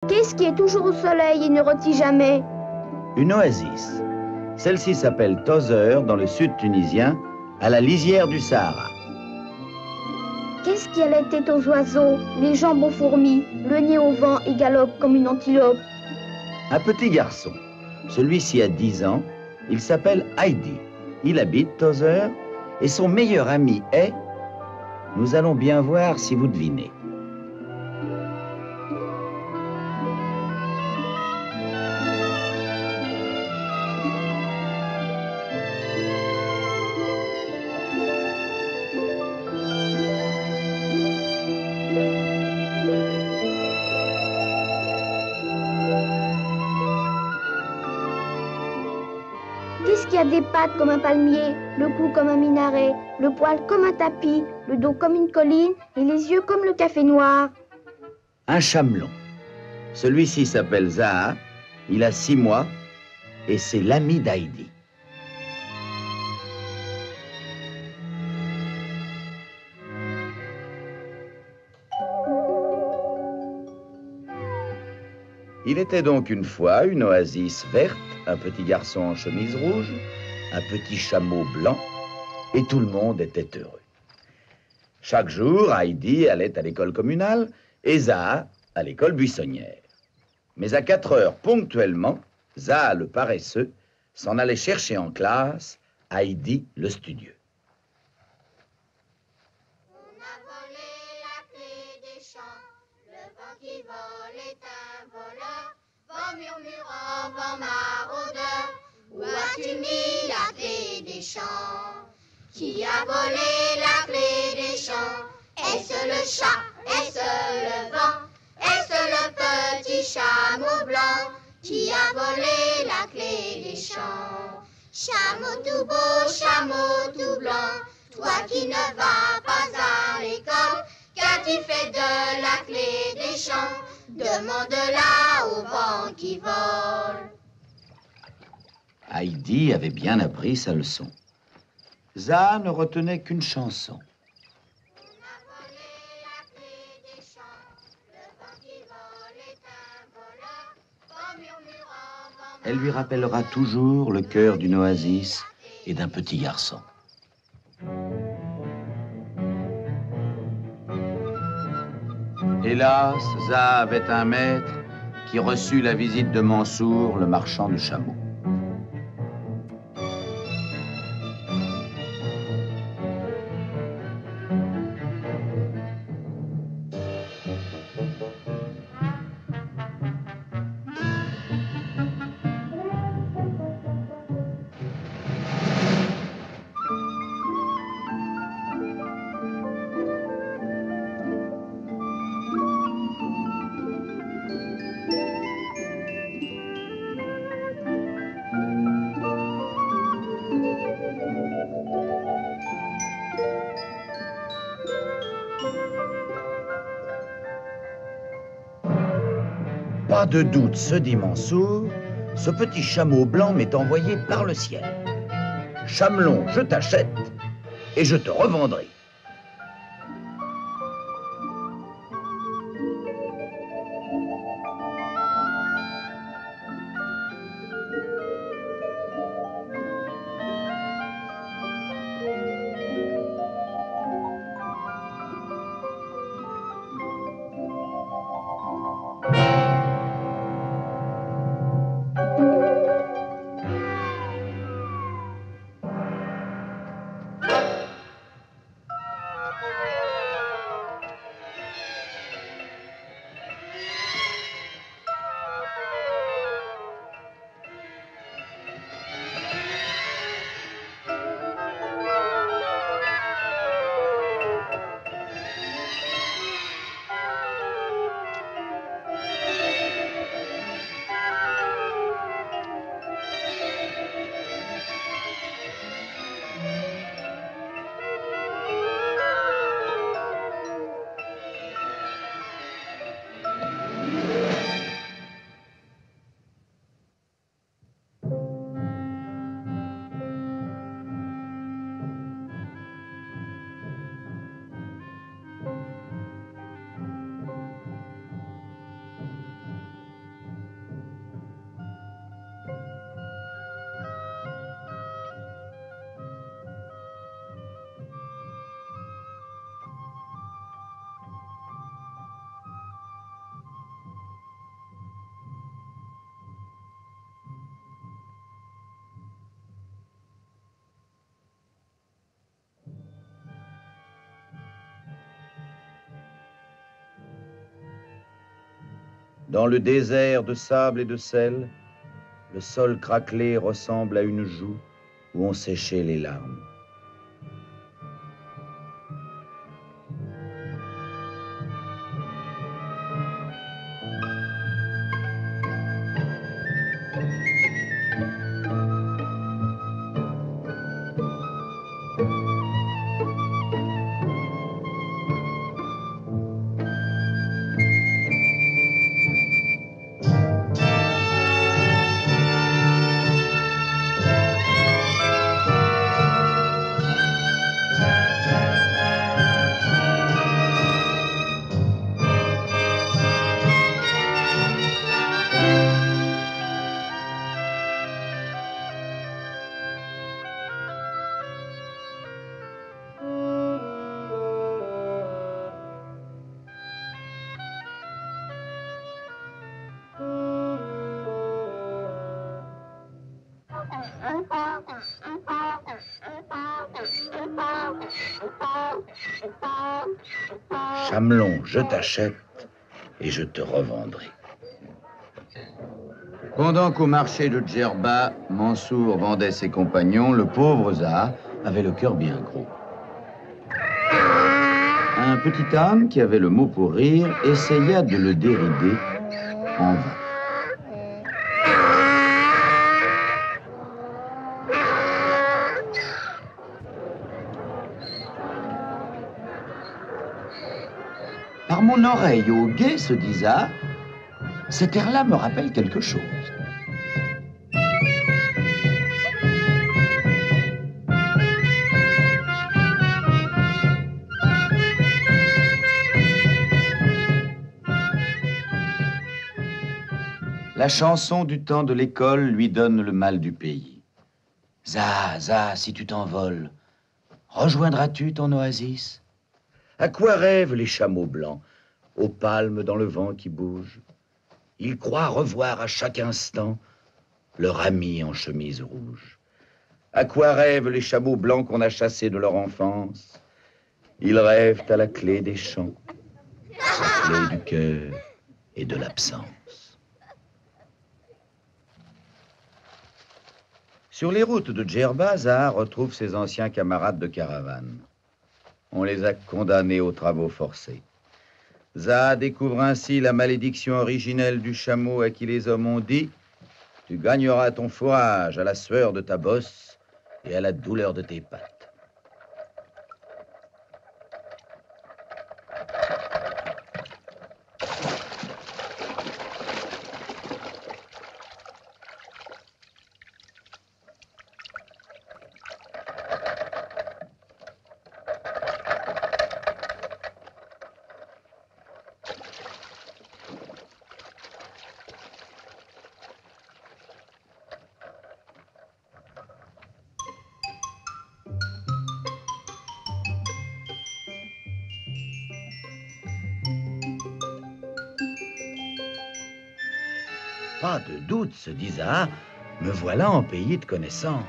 Qu'est-ce qui est toujours au soleil et ne rôtit jamais? Une oasis. Celle-ci s'appelle Tozeur, dans le sud tunisien, à la lisière du Sahara. Qu'est-ce qui a la tête aux oiseaux, les jambes aux fourmis, le nez au vent et galope comme une antilope? Un petit garçon. Celui-ci a 10 ans. Il s'appelle Heidi. Il habite Tozeur et son meilleur ami est... Nous allons bien voir si vous devinez. Qu'est-ce qui a des pattes comme un palmier, le cou comme un minaret, le poil comme un tapis, le dos comme une colline et les yeux comme le café noir? Un chamelon. Celui-ci s'appelle Zaha. Il a 6 mois et c'est l'ami d'Heidi. Il était donc une fois une oasis verte, un petit garçon en chemise rouge, un petit chameau blanc, et tout le monde était heureux. Chaque jour, Heidi allait à l'école communale et Zaha à l'école buissonnière. Mais à 4 heures ponctuellement, Zaha le paresseux s'en allait chercher en classe Heidi le studieux. On a volé la clé des champs, le vent qui vole est un voleur, vent murmurant, vent maraudeur, où as-tu mis la clé des champs? Qui a volé la clé des champs? Est-ce le chat? Est-ce le vent? Est-ce le petit chameau blanc qui a volé la clé des champs? Chameau tout beau, chameau tout blanc, toi qui ne vas pas à l'école, qu'as-tu fait de la clé des champs? Demande-la au vent qui vole. Heidi avait bien appris sa leçon. Zaha ne retenait qu'une chanson. On a volé la clé des champs, le vent qui vole est un voleur, vent murmurant, vent Elle lui rappellera toujours le cœur d'une oasis et d'un petit garçon. Hélas, Zaha avait un maître qui reçut la visite de Mansour, le marchand de chameaux. Pas de doute, se dit Mansour, ce petit chameau blanc m'est envoyé par le ciel. Chamelon, je t'achète et je te revendrai. Dans le désert de sable et de sel, le sol craquelé ressemble à une joue où ont séché les larmes. Chamelon, je t'achète et je te revendrai. Pendant qu'au marché de Djerba, Mansour vendait ses compagnons, le pauvre Zaha avait le cœur bien gros. Un petit âne qui avait le mot pour rire essaya de le dérider en vain. Par mon oreille au guet, se dit Zaha, cet air-là me rappelle quelque chose. La chanson du temps de l'école lui donne le mal du pays. Zaha, Zaha, si tu t'envoles, rejoindras-tu ton oasis? À quoi rêvent les chameaux blancs, aux palmes dans le vent qui bouge? Ils croient revoir à chaque instant leur ami en chemise rouge. À quoi rêvent les chameaux blancs qu'on a chassés de leur enfance? Ils rêvent à la clé des champs, la clé du cœur et de l'absence. Sur les routes de Djerba, Zaha retrouve ses anciens camarades de caravane. On les a condamnés aux travaux forcés. Zaha découvre ainsi la malédiction originelle du chameau à qui les hommes ont dit « Tu gagneras ton fourrage à la sueur de ta bosse et à la douleur de tes pattes. » Pas de doute, se dit Zaha, me voilà en pays de connaissance.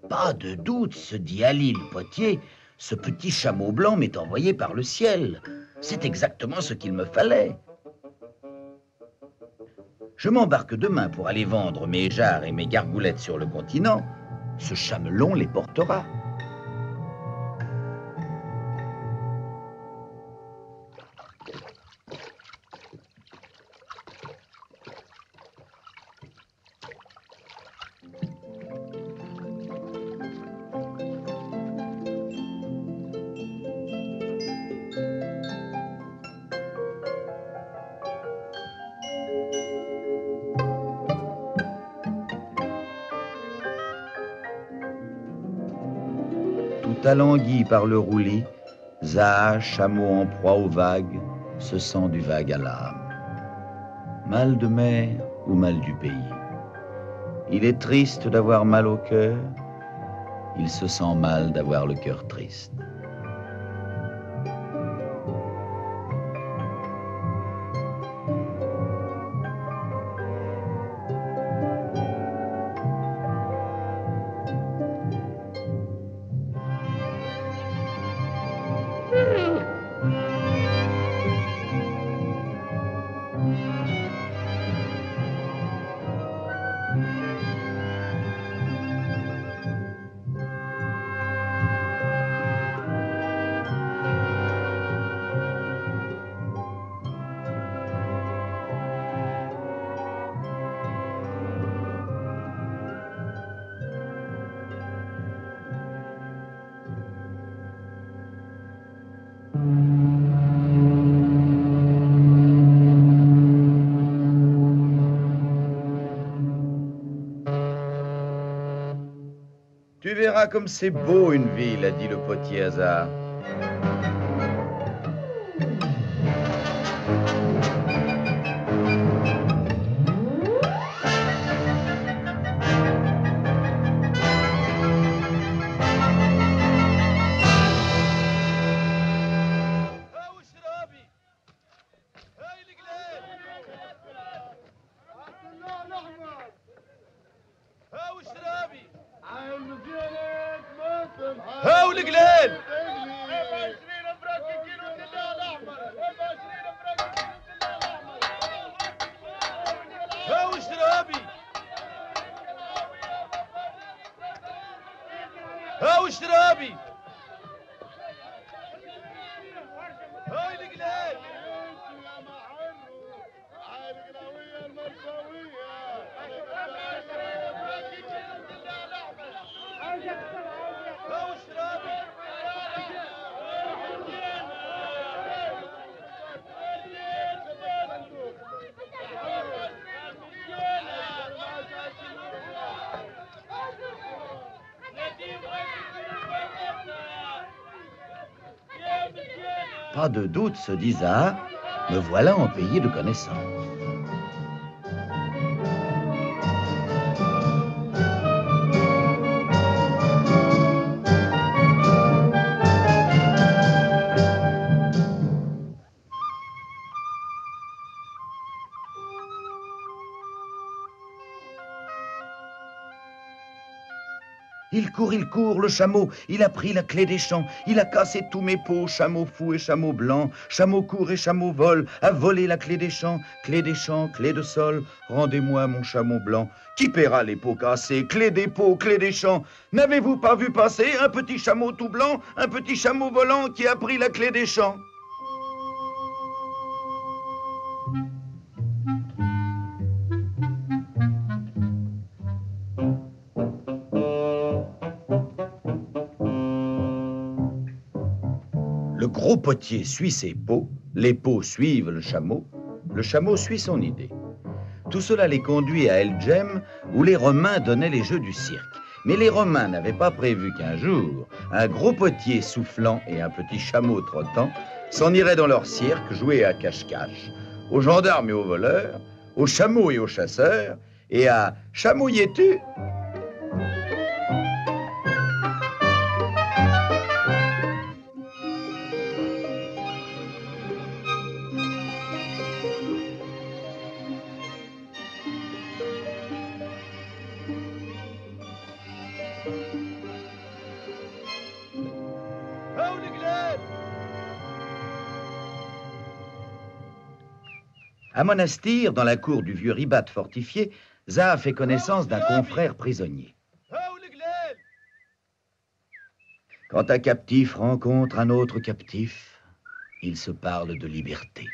Pas de doute, se dit Ali le potier, ce petit chameau blanc m'est envoyé par le ciel. C'est exactement ce qu'il me fallait. Je m'embarque demain pour aller vendre mes jarres et mes gargoulettes sur le continent. Ce chamelon les portera. Alangui par le roulis, Zaha, chameau en proie aux vagues, se sent du vague à l'âme. Mal de mer ou mal du pays. Il est triste d'avoir mal au cœur, il se sent mal d'avoir le cœur triste. verras comme c'est beau une ville, a dit le potier Hasard. هاو القلال هاو شرابي هاو شرابي هاي القلال هاو شرابي Pas de doute, se dit Zaha, me voilà en pays de connaissance. Il court, le chameau, il a pris la clé des champs, il a cassé tous mes pots, chameau fou et chameau blanc, chameau court et chameau vole, a volé la clé des champs, clé de sol, rendez-moi mon chameau blanc, qui paiera les pots cassés, clé des pots, clé des champs, n'avez-vous pas vu passer un petit chameau tout blanc, un petit chameau volant qui a pris la clé des champs? Le gros potier suit ses pots, les pots suivent le chameau suit son idée. Tout cela les conduit à El Djem, où les Romains donnaient les jeux du cirque. Mais les Romains n'avaient pas prévu qu'un jour, un gros potier soufflant et un petit chameau trottant s'en iraient dans leur cirque jouer à cache-cache, aux gendarmes et aux voleurs, aux chameaux et aux chasseurs, et à « Chamouillais-tu » ? هاو القلال À Monastir, dans la cour du vieux ribat fortifié, Zaha fait connaissance d'un confrère prisonnier. هاو القلال Quand un captif rencontre un autre captif, ils se parlent de liberté.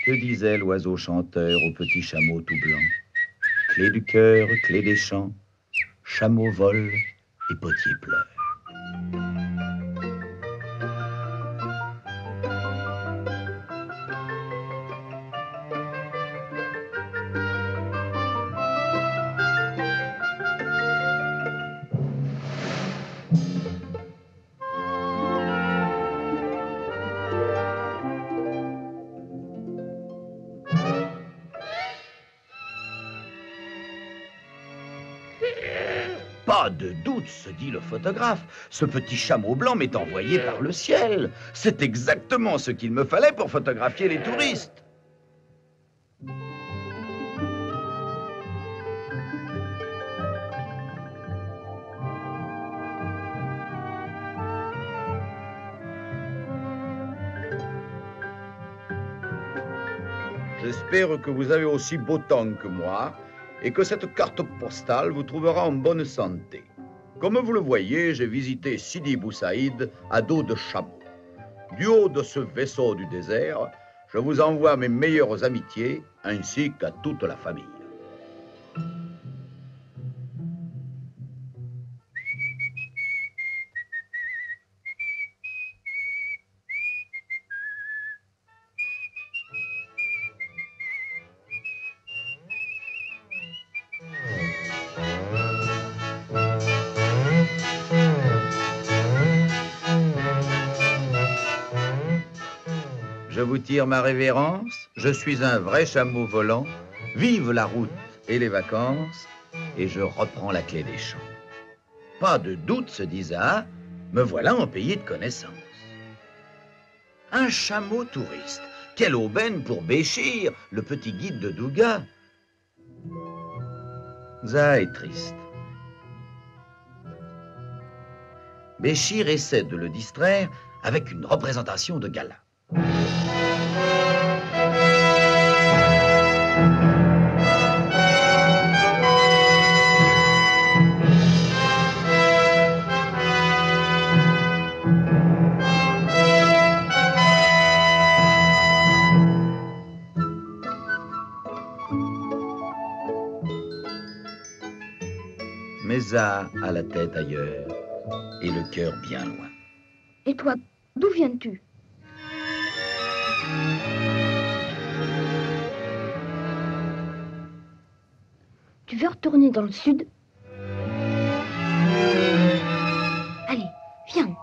Que disait l'oiseau chanteur au petit chameau tout blanc? Clé du cœur, clé des champs, chameau vole et potier pleure. Pas de doute, se dit le photographe, ce petit chameau blanc m'est envoyé par le ciel. C'est exactement ce qu'il me fallait pour photographier les touristes. J'espère que vous avez aussi beau temps que moi et que cette carte postale vous trouvera en bonne santé. Comme vous le voyez, j'ai visité Sidi Bou Saïd à dos de chameau. Du haut de ce vaisseau du désert, je vous envoie mes meilleures amitiés ainsi qu'à toute la famille. Je vous tire ma révérence, je suis un vrai chameau volant, vive la route et les vacances, et je reprends la clé des champs. Pas de doute, se dit Zaha, me voilà en pays de connaissance. Un chameau touriste, quelle aubaine pour Béchir, le petit guide de Douga. Zaha est triste. Béchir essaie de le distraire avec une représentation de gala. Mais Zaha a la tête ailleurs et le cœur bien loin. Et toi, d'où viens-tu? Tu veux retourner dans le sud? Allez, viens.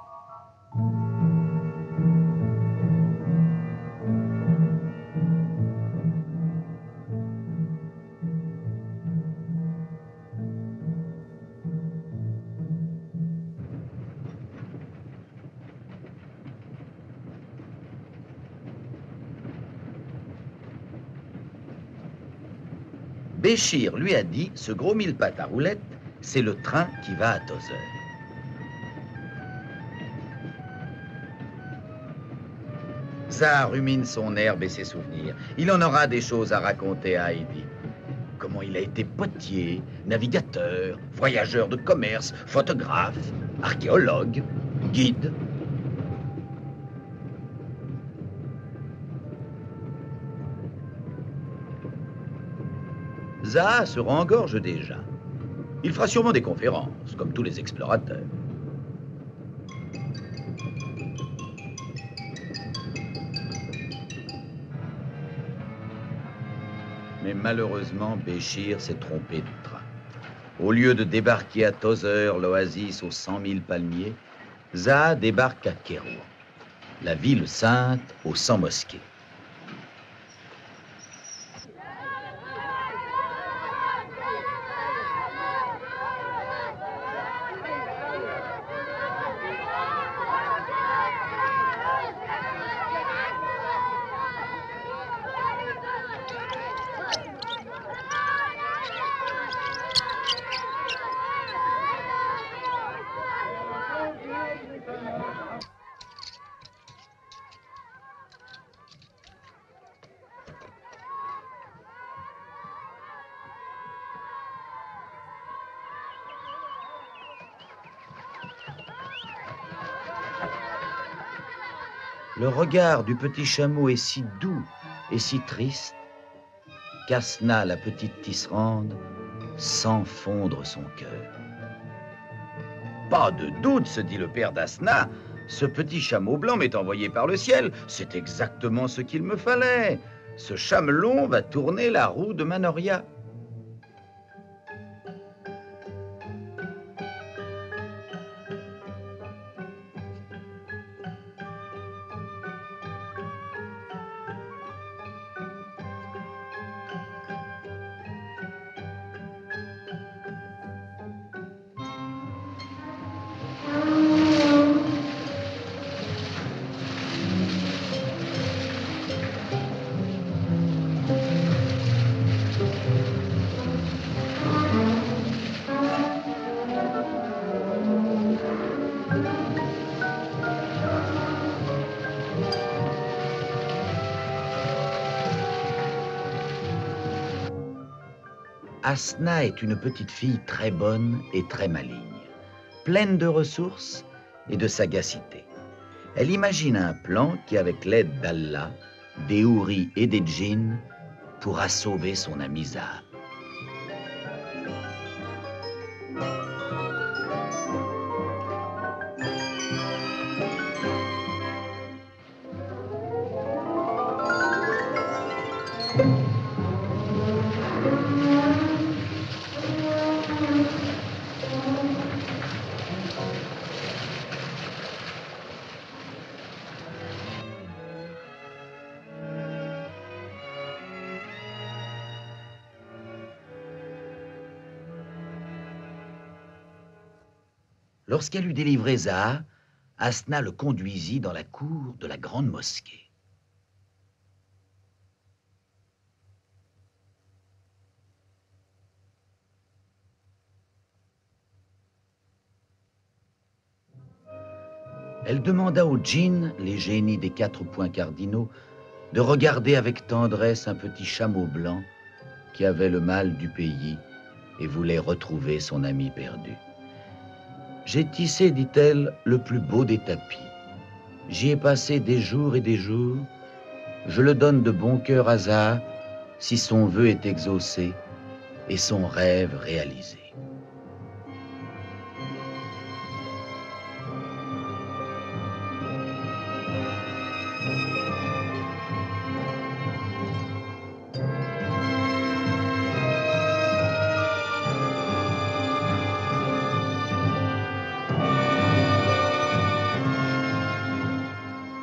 Béchir lui a dit, ce gros mille-pattes à roulettes, c'est le train qui va à Tozeur. Zaha rumine son herbe et ses souvenirs. Il en aura des choses à raconter à Heidi. Comment il a été potier, navigateur, voyageur de commerce, photographe, archéologue, guide. Zaha se rengorge déjà. Il fera sûrement des conférences, comme tous les explorateurs. Mais malheureusement, Béchir s'est trompé de train. Au lieu de débarquer à Tozeur, l'oasis aux 100 000 palmiers, Zaha débarque à Kérouan, la ville sainte aux 100 mosquées. Le regard du petit chameau est si doux et si triste qu'Asna, la petite tisserande, sent fondre son cœur. Pas de doute, se dit le père d'Asna, ce petit chameau blanc m'est envoyé par le ciel. C'est exactement ce qu'il me fallait. Ce chamelon va tourner la roue de Manoria. Asna est une petite fille très bonne et très maligne, pleine de ressources et de sagacité. Elle imagine un plan qui, avec l'aide d'Allah, des houris et des djinns, pourra sauver son ami Zaha. Lorsqu'elle eut délivré Zaha, Asna le conduisit dans la cour de la grande mosquée. Elle demanda aux djinns, les génies des 4 points cardinaux, de regarder avec tendresse un petit chameau blanc qui avait le mal du pays et voulait retrouver son ami perdu. J'ai tissé, dit-elle, le plus beau des tapis. J'y ai passé des jours et des jours. Je le donne de bon cœur à Zaha si son vœu est exaucé et son rêve réalisé.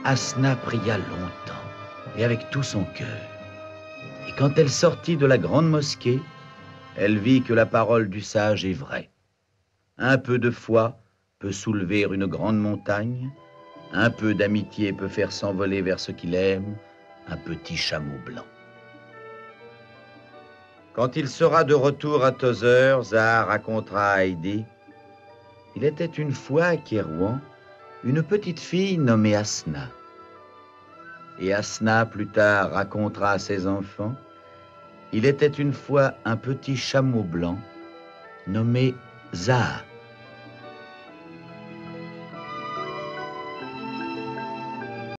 Asna pria longtemps et avec tout son cœur. Et quand elle sortit de la grande mosquée, elle vit que la parole du sage est vraie. Un peu de foi peut soulever une grande montagne, un peu d'amitié peut faire s'envoler vers ce qu'il aime un petit chameau blanc. Quand il sera de retour à Tozeur, Zaha racontera à Heidi: il était une fois à Kérouan une petite fille nommée Asna. Et Asna, plus tard, racontera à ses enfants: il était une fois un petit chameau blanc nommé Zaha.